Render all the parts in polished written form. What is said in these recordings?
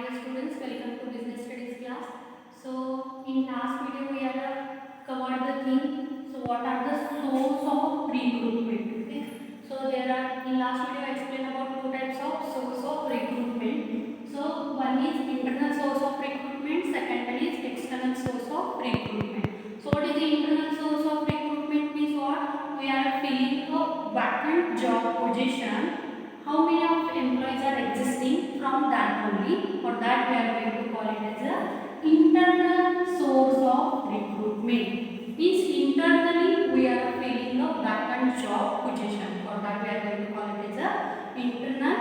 dear students, welcome to business studies class. So in last video we have covered the thing. So what are the source of recruitment? Okay. So there are in last video I explained about two types of source of recruitment. So one is internal source of recruitment, second one is external source of recruitment. So what is the internal source of recruitment means what? We are filling a vacant job position. How many of employees are existing from that only, for that we are going to call it as a internal source of recruitment. Means internally we are filling a vacant job position, for that we are going to call it as a internal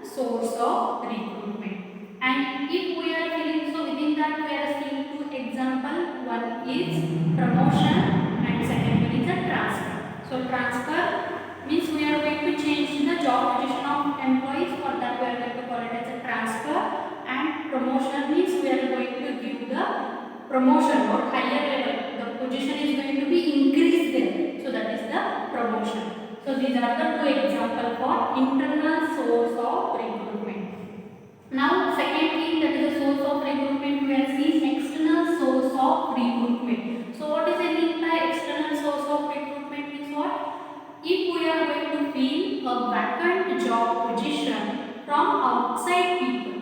source of recruitment. And if we are filling, so within that we are seeing two example, one is promotion and second one is a transfer. So transfer means we are going to change the job position of employees, for that we are going to call it as a transfer, and promotion means we are going to give the promotion or higher level, the position is going to be increased there, so that is the promotion. So these are the two examples for internal source of recruitment. Now second thing, that is a source of recruitment, we are seeing external source of recruitment. So what is meant by external source of recruitment means what? If we are going to fill a vacant job position from outside people,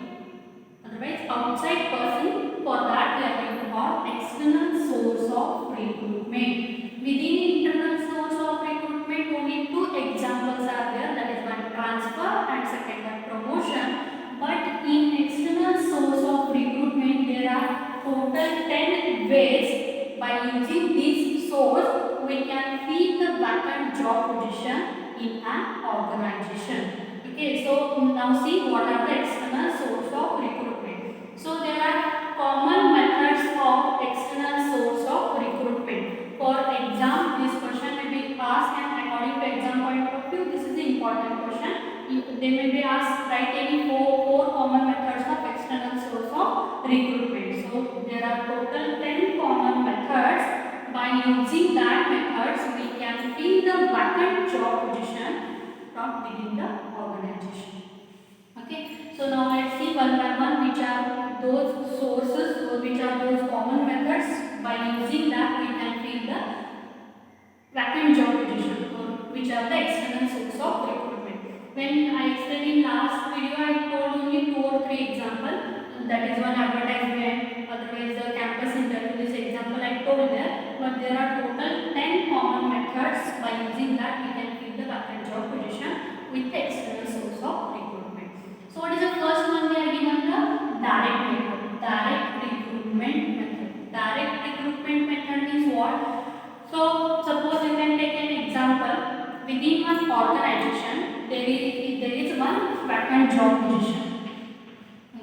otherwise outside person, for that we are going to call external source of recruitment. Within internal source of recruitment, only two examples are there, that is one transfer and second one promotion. But in external source of recruitment, there are total 10 ways by using this source we can fill the vacant job position in an organization. Okay, so now see what are the external source of recruitment. So there are common methods of external source of recruitment. For exam, this question may be asked, and according to exam point of view, this is the important question. They may be asked, write any four common methods of external source of recruitment. So there are total 10 common methods. By using that methods, we can fill the vacant job position from within the organization. Okay, so now let's see one by one which are those sources or which are those common methods. By using that, we can fill the vacant job position, or which are the external source of recruitment. When I explained in last video, I told only 2 or 3 examples. That is one advertisement, otherwise the campus interview. This example I told there, but there are total 10 common methods. By using that, we can fill the vacant job position with the external source of recruitment. So what is the first one? We are given the direct method, direct recruitment method. Direct recruitment method is what? So suppose you can take an example. Within one organization, there is one vacant job position.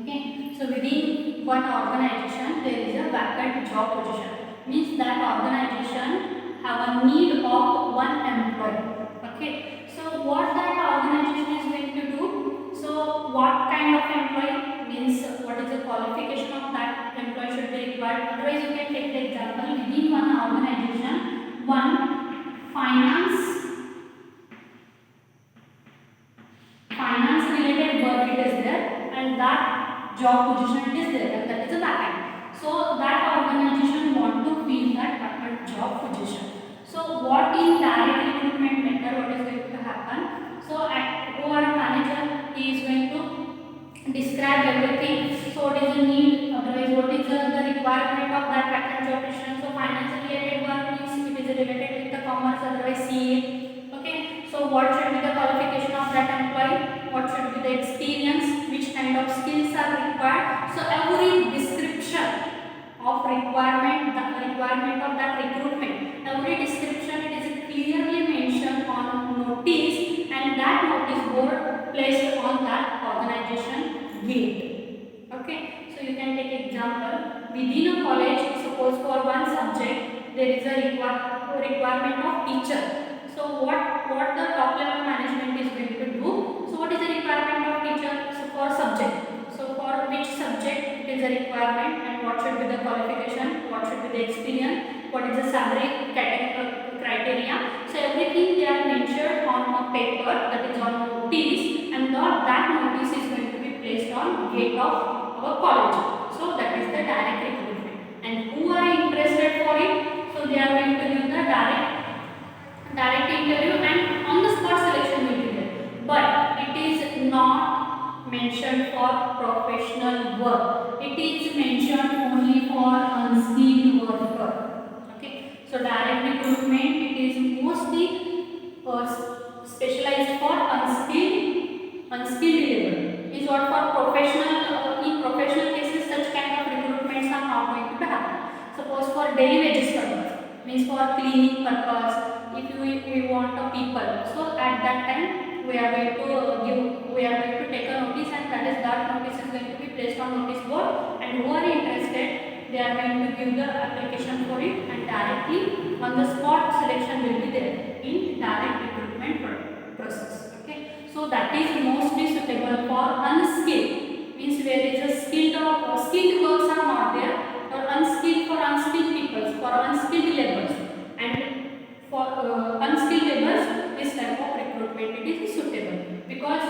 Okay, so within one organization, there is a vacant job position. Means that organization have a need of one employee. Okay, so what that organization is going to do? So what kind of employee? Means what is the qualification of that employee should be required. Otherwise, you can take the example, within one organization, one finance related work it is there, and that job position is there, and that is a vacant. So that organization want to fill that vacant job position. So what is direct recruitment method? What is going to happen? So at OR manager, he is going to describe everything. So what is the need? Otherwise, what is the requirement of that vacant job position? So finance related work means it is related with the commerce, otherwise CA. Okay. So what should be the qualification of that employee? What should be the experience? Which kind of skills are required? So every description of requirement, the requirement of that recruitment, every description it is clearly mentioned on notice, and that notice board placed on that organization gate. Okay, so you can take example, within a college, suppose for one subject there is a requirement of teacher. So what the top level management is going to do? So what is the requirement of teacher? So for subject, so for which subject it is a requirement, and what should be the qualification, what should be the experience, what is the salary criteria. So everything they are mentioned on a paper, that is on notice, and that notice is going to be placed on gate of our college. So that is the direct recruitment. And who are interested for it? So they are going to give the direct interview and on the spot selection will be there. But it is not mentioned for professional work. It is mentioned only for unskilled worker. Okay. So direct recruitment, it is mostly specialized for unskilled labor. Is what for professional, in professional cases such kind of recruitments are not going to happen. Suppose for daily wages purpose, means for cleaning purpose, if we want a people, so at that time we are going to take a notice, and that notice is going to be placed on notice board, and who are interested, they are going to give the application for it, and directly on the spot selection will be there in direct recruitment process. Okay, so that is mostly suitable for unskilled, means where is a skilled works are not there, or unskilled for unskilled people, for unskilled laborers, and for unskilled laborers this type of recruitment it is suitable, because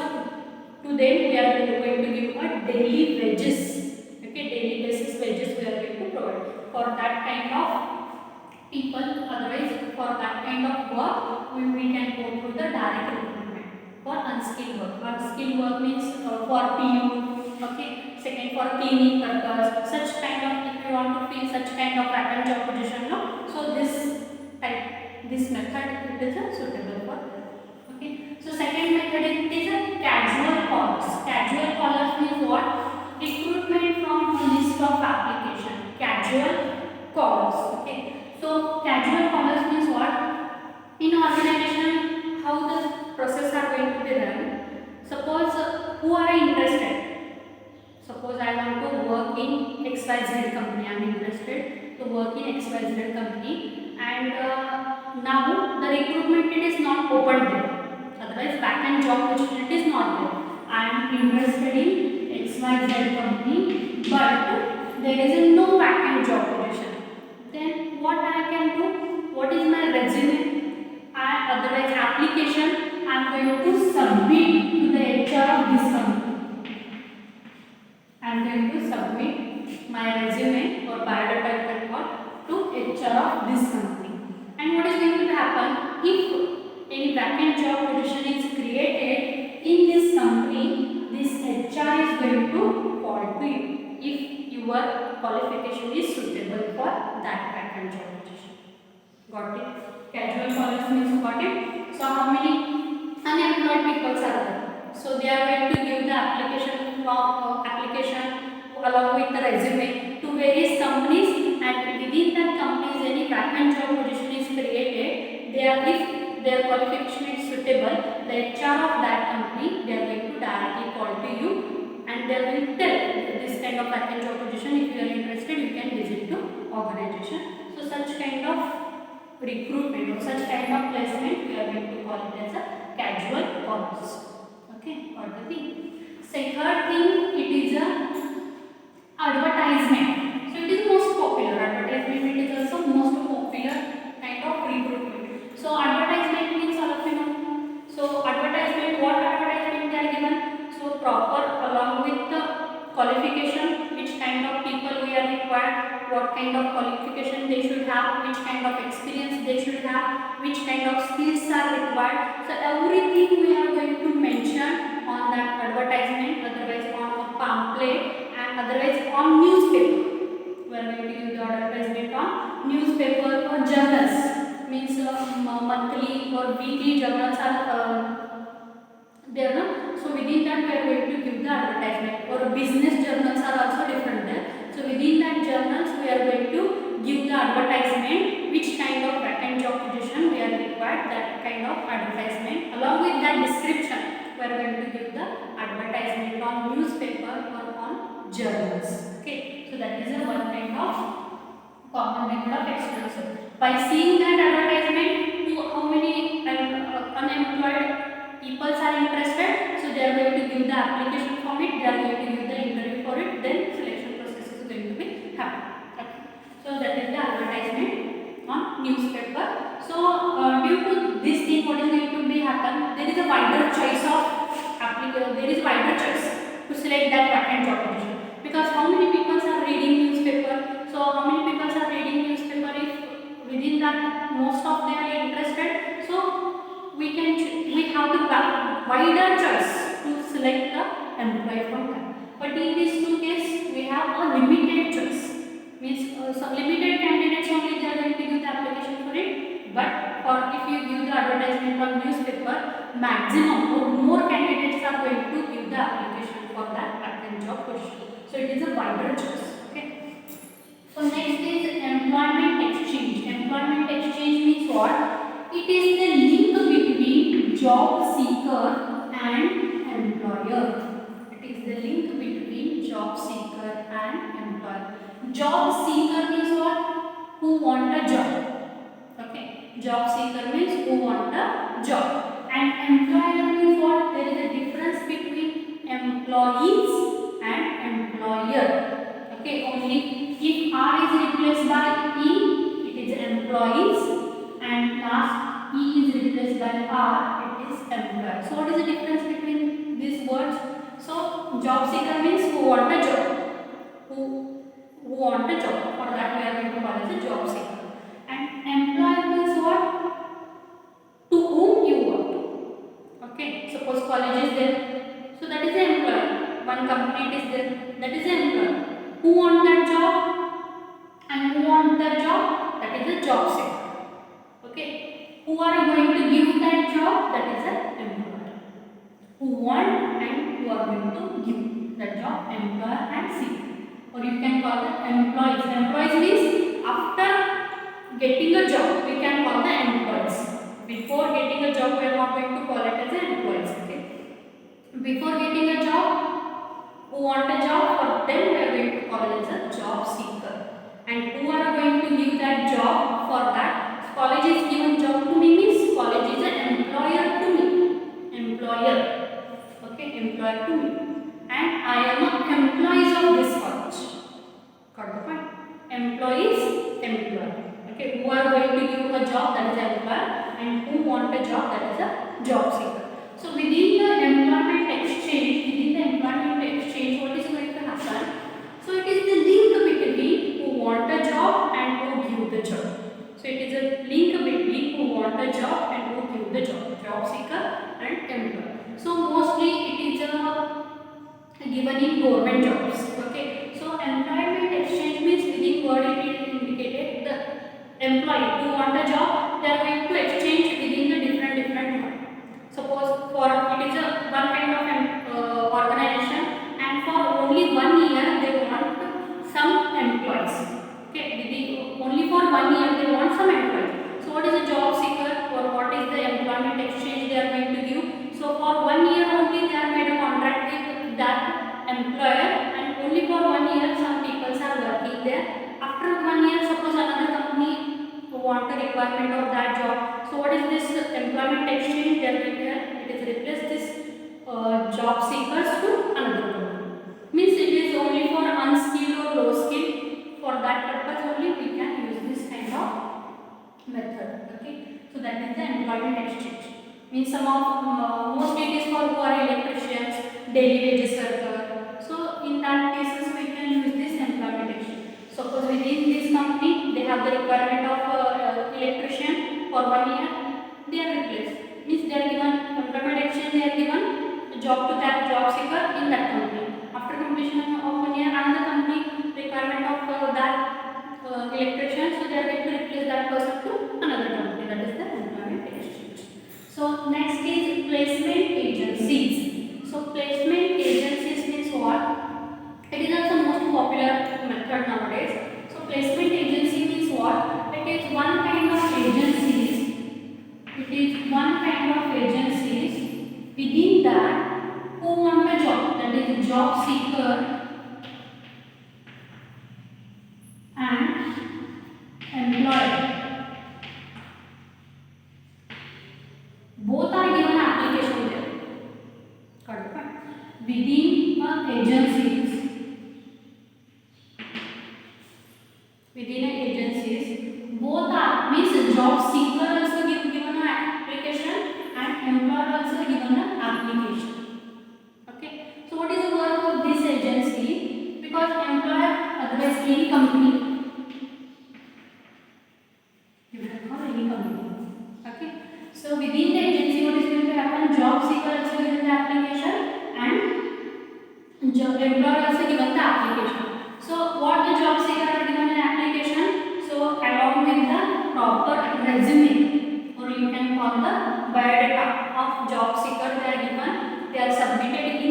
to them we are going to give a daily wages. Okay, daily basis wages we are going to provide for that kind of people. Otherwise for that kind of work we can go through the direct recruitment. For unskilled work means for PU, okay, second for cleaning purpose, such kind of, if you want to fill such kind of vacant job position, no, so this method it is suitable for that. Okay, so second method it is a casual callers. Casual callers means what? Recruitment from a list of application. Casual callers. Okay, so casual callers means what? In organization, how the process are going to be run. Suppose who are interested. Suppose I want to work in XYZ company. I am interested to work in XYZ company, and now the recruitment it is not open there. Otherwise, vacant job opportunity is not there. I am interested in XYZ company, but there is a no vacant job position. Then what I can do? What is my resume? Otherwise application I am going to submit to the HR of this company. I am going to submit my resume or biodata record to HR of this company. And what is going to happen if any vacant job position is created in this company? This HR is going to call to you if your qualification is suitable for that vacant job position. Got it? Casual callers means got it? So how many unemployed people are there? So they are going to give the application along with the resume to various companies, and within that companies any vacant job position is created. If their qualification is suitable, the HR of that company they are going to directly call to you, and they are going to tell this kind of vacant job position. If you are interested, you can visit to organization. So such kind of recruitment or such kind of placement we are going to call it as a casual callers. Okay, what the thing. Third thing, it is a advertisement. So it is most popular. Advertisement it is also most popular kind of recruitment. So advertisement means all of you know. So advertisement, what advertisement they are given? So proper along with the qualification, which kind of people we are required, what kind of qualification they should have, which kind of experience they should have, which kind of skills are required. So everything we are going to mention on that advertisement, otherwise on a pamphlet, and otherwise on newspaper. We are going to give the advertisement on newspaper or journals, means monthly or weekly journals are there, no? So within that we are going to give the advertisement, or business journals are also different there. So within that journals we are going to give the advertisement, which kind of vacant job position we are required, that kind of advertisement. Along with that description, we are going to give the advertisement on newspaper or on journals. Okay, so that is a one kind of common method of extension. By seeing that advertisement, how many unemployed people are interested, so they are going to give the application form it, they are going to give the interview for it, then selection process is going to be happen. Okay. So that is the advertisement on newspaper. So due to this thing, what is going to be happen? There is a wider choice of application. There is wider choice to select that vacant job position. because how many people are reading newspaper? So how many people are reading newspaper? If within that most of them are interested, so we have the wider choice to select the employee from that. But in these two cases we have a limited choice, means some limited candidates only they are going to give the application for it. But for if you give the advertisement on newspaper, maximum or more candidates are going to give the application for that part-time job position. So it is a wider choice. Okay. So next is employment exchange. Employment exchange means what? It is the link between job seeker and employer. It is the link between job seeker and employer. Job seeker means what? Who want a job. Okay. Job seeker means who want a job. And employer means what? There is a difference between employees and employer. Okay. Only if R is replaced by E, it is employees, and last E is replaced by R, it is employer. So what is the difference between these words? So job seeker means who want a job. Who want a job. For that we are going to call as a job seeker. And employer means what? To whom you work. Okay. Suppose college is there, so that is the employer. One company is there, that is the employer. Who want that job and who want that job, that is a job seeker. Okay. Who are going to give that job, that is an employer. Who want and who are going to give that job, employer and seeker. Or you can call them employees. Employees means after getting a job we can call the employees. Before getting a job we are not going to call it as an employees. Okay. Before getting a job, who want a job, for them we are going to call it as a job seeker. And who are going to give that job, for that college is given job to me means college is an employer to me. Employer. Okay, employer to me. And I am an employees of this college. Got the point? Employees, employer. Okay, who are going to give a job, that is an employer, and who want a job, that is a job seeker. So within the employment exchange, what is going to happen? So it is the link between who want a job and who give the job. So it is a link between who want a job and who give the job. Job seeker and employer. So mostly it is given in government jobs. Okay. So employment exchange means within word it is indicated the employee who want a job, they are going to exchange within the different one. Suppose for it is a one kind of organization, and for only 1 year they want some employees. Okay. Only for 1 year they want some employees. So what is a job seeker, or what is the employment exchange they are going to give? So for 1 year only they are made a contract with that employer, and only for 1 year some people are working there. After 1 year, suppose another company want the requirement of that job. So what is this employment exchange? It is replace this job seekers to another company. Means it is only for unskilled or low skill. For that purpose only we can use this kind of method. Okay. So that is the employment exchange. Means some of mostly it is for who are electricians, daily wages worker. So in that cases we can use this employment exchange. Suppose within this company they have the requirement of electrician for 1 year, they are replaced. Means they are given employment exchange, they are given a job to that job seeker in that company. After completion of 1 year, another company requirement of that electrician, so they are going to replace that person to another company. That is the employment exchange. So next is placement agencies. So placement agencies means what? It is also most popular method nowadays. So placement agency means what? It is one kind of agencies. It is one kind of agencies within that who want a job, that is job seeker and employer. Both are given application there. Correct? Within agencies, both are means job seeker also given an application and employer also given an application. Okay. So what is the work of this agency? Because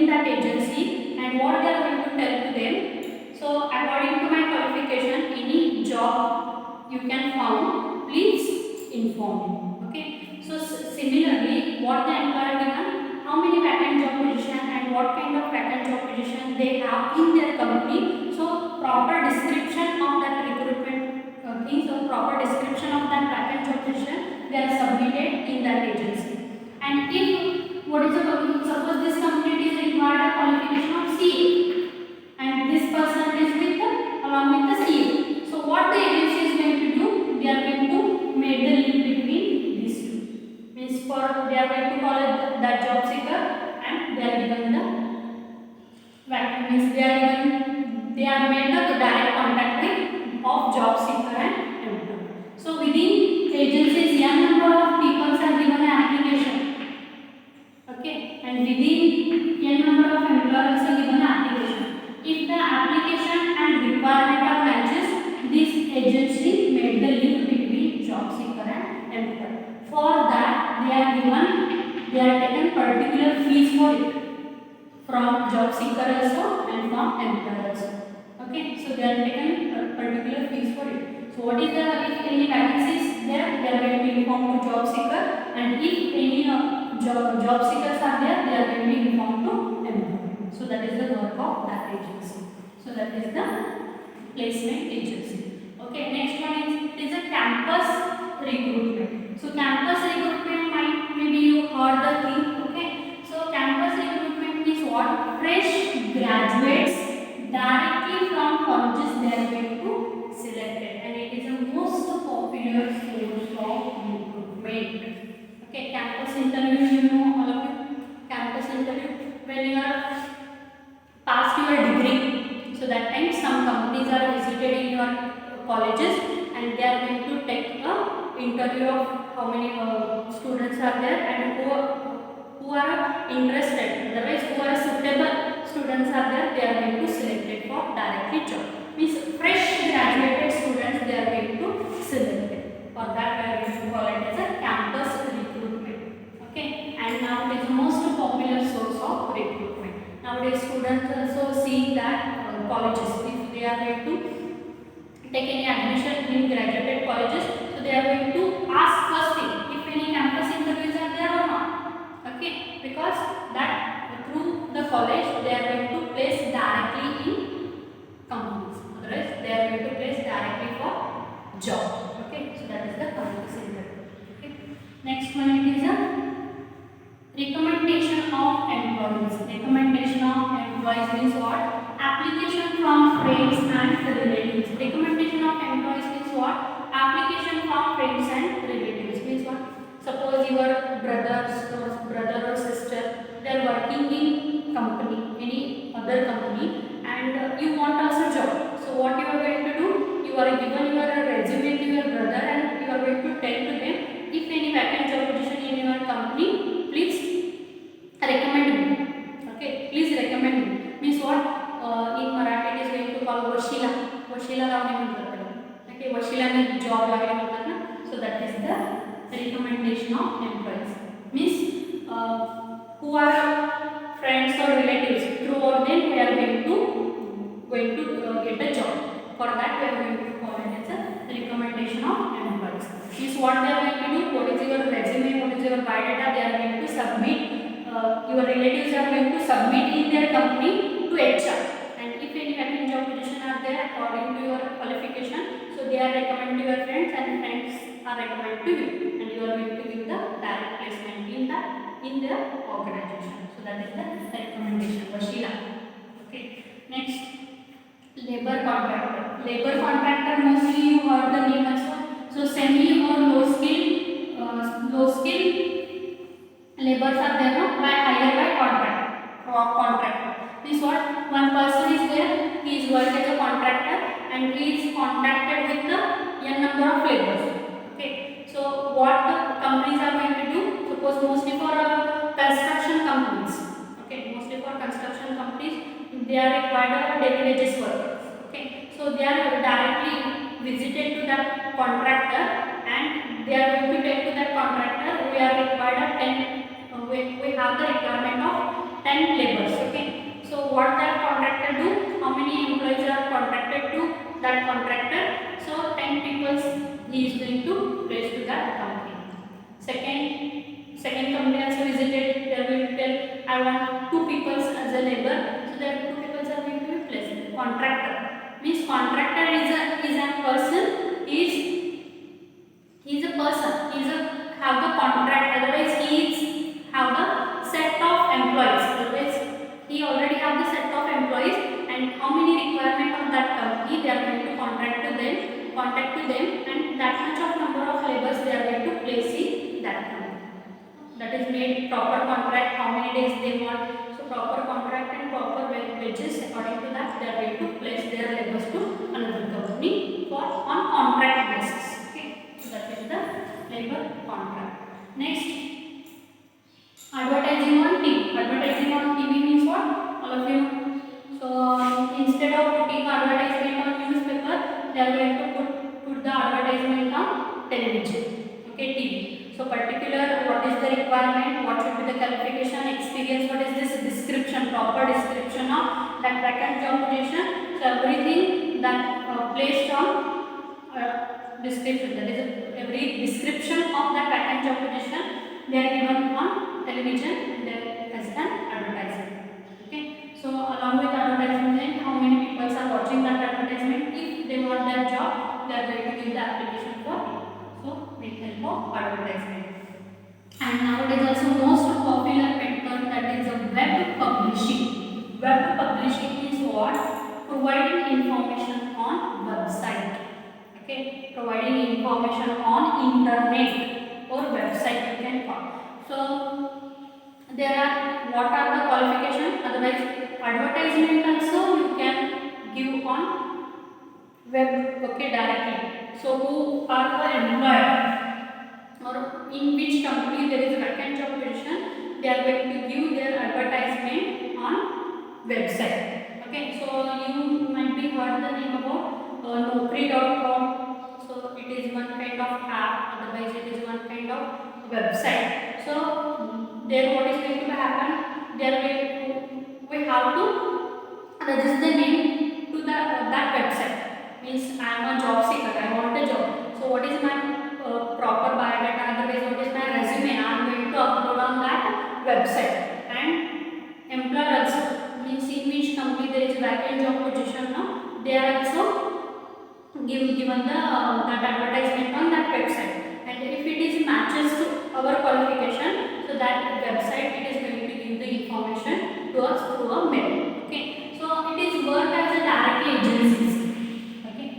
within that agency, and what they are going to tell to them. So according to my qualification, any job you can found, please inform me. Okay, so similarly, what the employer given, how many vacant job position and what kind of vacant job position they have in their company. So proper description of that recruitment thing, so proper description of that vacant job position, they are submitted in that agency. And if what is the, suppose this company is required a qualification of CA, and this person is with the, along with the CA. So what the agency is going to do, they are going to make the link between these two. Means for they are going to call it that job seeker, and they are given the vacant, means they are made the direct contact with of job seeker and employer. So within agencies, young number of people are given an application. Okay, and within n number of employers are given an application. If the application and requirement are matches, this agency made the link between job seeker and employer. For that, they are taken particular fees for it, from job seeker also and from employer also. Okay, so they are taken particular fees for it. So what is the, if any vacancies there, they are going to be informed to job seeker, and if any job seekers are there, they are going to be informed to employer. So that is the work of that agency. So that is the placement agency. Okay, next one is a campus recruitment. So campus recruitment, might maybe you heard the thing. Okay, so campus recruitment is what? Fresh graduates directly from colleges they are going to select it, and it is the most popular source of recruitment. Okay, campus interview, you know all of you. Campus interview, when you are past your degree, so that time some companies are visited in your colleges, and they are going to take a interview of how many students are there, and who are interested, otherwise who are suitable students are there, they are going to select it for directly job. Means fresh graduated students they are going to select it. For that we are going to call it as a campus recruitment. Okay, and now it is the most popular source of recruitment. Nowadays students also see that colleges, if they are going to take any admission in graduated colleges, so they are going to ask first thing if any campus interviews are there or not. Okay, because that through the college they are going to place directly in companies, otherwise they are going to place directly for job. Okay, so that is the campus interview. Okay, next one, it is a recommendation of employees. Recommendation of employees means what? Application from friends and relatives. Recommendation of employees means what? Application from friends and relatives means what? Suppose your brother or sister, they are working in company, any other company, and you want also job. So what you are going to do? You are given your resume to your brother, and you are going to tell to them, if any vacant job position in your company, please recommend me. Okay, please recommend me. Means what? In Marathi it is going to call वशिला. वशिला लावणे म्हणतात त्याला. Okay, वशिलाने job लागले म्हणतात ना. So that is the recommendation of employees. Means who are friends or relatives, throughout them we are going to get a job. For that we are going to call it as a recommendation of employees. Means what they are going to do? What is your resume? What is your biodata? They are going to submit. Your relatives are going to submit in their company to HR, and if any vacant job position are there according to your qualification, so they are recommended to your friends, and friends are recommended to you, and you are going to give the direct placement in the organization. So that is the recommendation, Vashila. Okay, next, labor contractor. Labor contractor, mostly you heard the name also. So semi or low skill laborers are there, no? Hired by contractor. This what? One person is there, he is working as a contractor, and he is contracted with the n number of laborers. Okay, so what the companies are going to do? Suppose mostly for construction companies. Okay, mostly for construction companies, they are required of daily wages workers. Okay, so they are directly visited to that contractor, and they are going to tell to that contractor, we are required of 10. We have the requirement of 10 laborers. Okay, so what that contractor do, how many employees are contracted to that contractor, so 10 people he is going to place to that company. Second company also visited, they will tell I want 2 people as a labor, so there 2 people are going to be placed. Contractor means contractor is a person, is a person, is a have the contract, otherwise he is have the set of employees, otherwise he already have the set of employees, and how many requirement of that company they are going to contact to them, and that much of number of laborers they are going to place in that company. That is made proper contract, how many days they want, so proper contract and proper wages, according to that they are going to place their laborers to another company for on contract basis. Okay, so that is the labor contract. Next, advertising on TV. Advertising on TV means what? All of you know. So instead of putting advertisement on newspaper, they are going to put the advertisement on television. Okay, TV. So particular, what is the requirement? What should be the qualification, experience? What is this description? Proper description of that vacant job position. So everything that placed on description. That is every description of that vacant job position they are given on television and there as an advertisement. Okay, so along with advertisement, how many people are watching that advertisement? If they want that job, they are going to give the application for it. So with help of advertisement. And nowadays also most popular method, that is a web publishing. Web publishing is what? Providing information on website. Okay, providing information on internet or website you can call. So there are, what are the qualifications? Otherwise advertisement also you can give on web, okay, directly. So who are the employer or in which company there is vacant job position, they are going to give their advertisement on website. Okay, so you might be heard the name about Naukri.com. So it is one kind of app, otherwise it is one kind of website. So there what is going to happen, there we have to register the name to that website. Means I am a job seeker, I want a job, so what is my proper biodata, otherwise what is my resume, I am going to upload on that website. And employer also, means in which company there is vacant job position now, they are also given the that advertisement on that website. And if it is matches to our qualification, so that website it is going to give the information to us through a mail. Okay, so it is work as a direct agencies. Okay,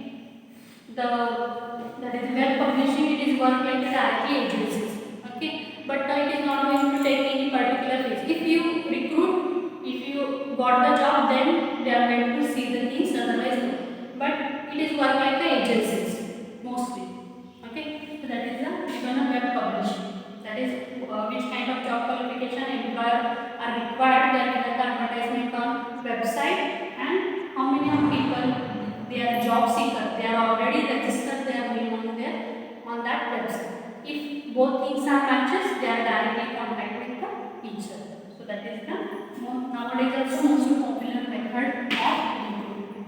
that is web publishing, it is work like a direct agencies. Okay, but it is not going to take any particular phase. If you recruit, if you got the job, then they are going to see the things, otherwise no. But it is work like the agencies mostly. Okay, so that is the even a web publishing. That is which kind of job qualification employer are required, they are given the advertisement on website, and how many of people they are job seeker, they are already registered their name on there on that website. If both things are matches, they are directly contacting the each other. So that is the nowadays also most popular method of recruitment.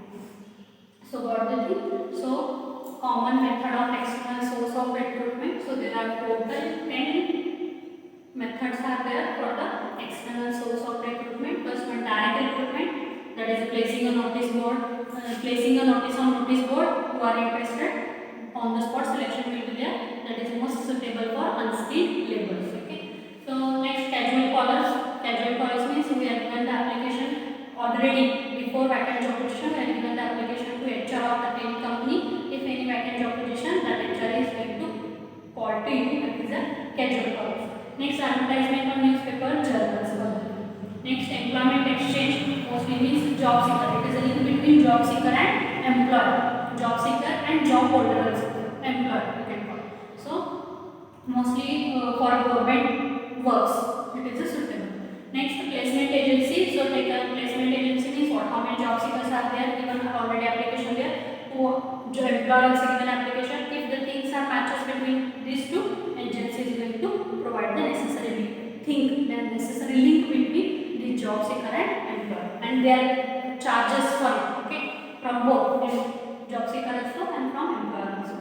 So what the thing? So common method of external source of recruitment. So there are total 10 methods are there for the external source of recruitment. First one, direct recruitment, that is placing a notice board, placing a notice on notice board, who are interested, on the spot selection will be there, that is most suitable for unskilled laborers. Okay, so next, casual callers. Casual callers means we have given the application already before vacant job position, we have given the application to HR of the any company. If any vacant job position, that HR is going to call to you, that is a casual callers. Next, advertisement on newspaper, journals. Next, employment exchange, mostly means job seeker. It is a link between job seeker and employer. Job seeker and job holder also. Employer you can call. So mostly for government works, it is a suitable. Next, placement agency. So take a placement agency means what? How many job seekers are there? Given already application there. Who employer is given application. If the things are matches between these two, agency is going to provide the necessary link between the job job seeker and employer, and their charges for it, okay, from both job seeker also and from employer also.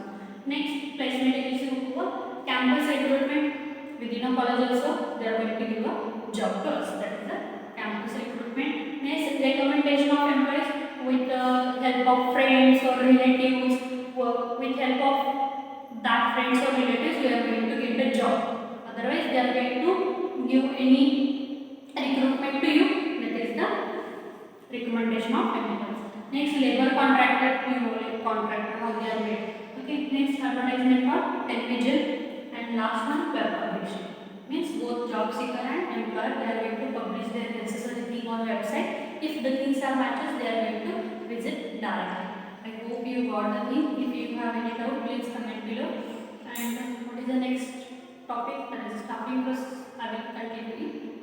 Next, placement agency for campus recruitment within a college also they are going to give a job to us, that is the campus recruitment. Next, recommendation of employees with the help of friends or relatives, with help of that friends or relatives we are going to get a job, otherwise they are going to give any recruitment to you, that is the recommendation of employees. Next, labor contractor, you know, like contractor how they are made, okay. Next, advertisement for television, and last one, web publication, means both job seeker and employer they are going to publish their necessary thing on website. If the things are matches, they are going to visit directly. I hope you got the thing. If you have any doubt, please comment below. And what is the next topic? That is staffing process. I will continue.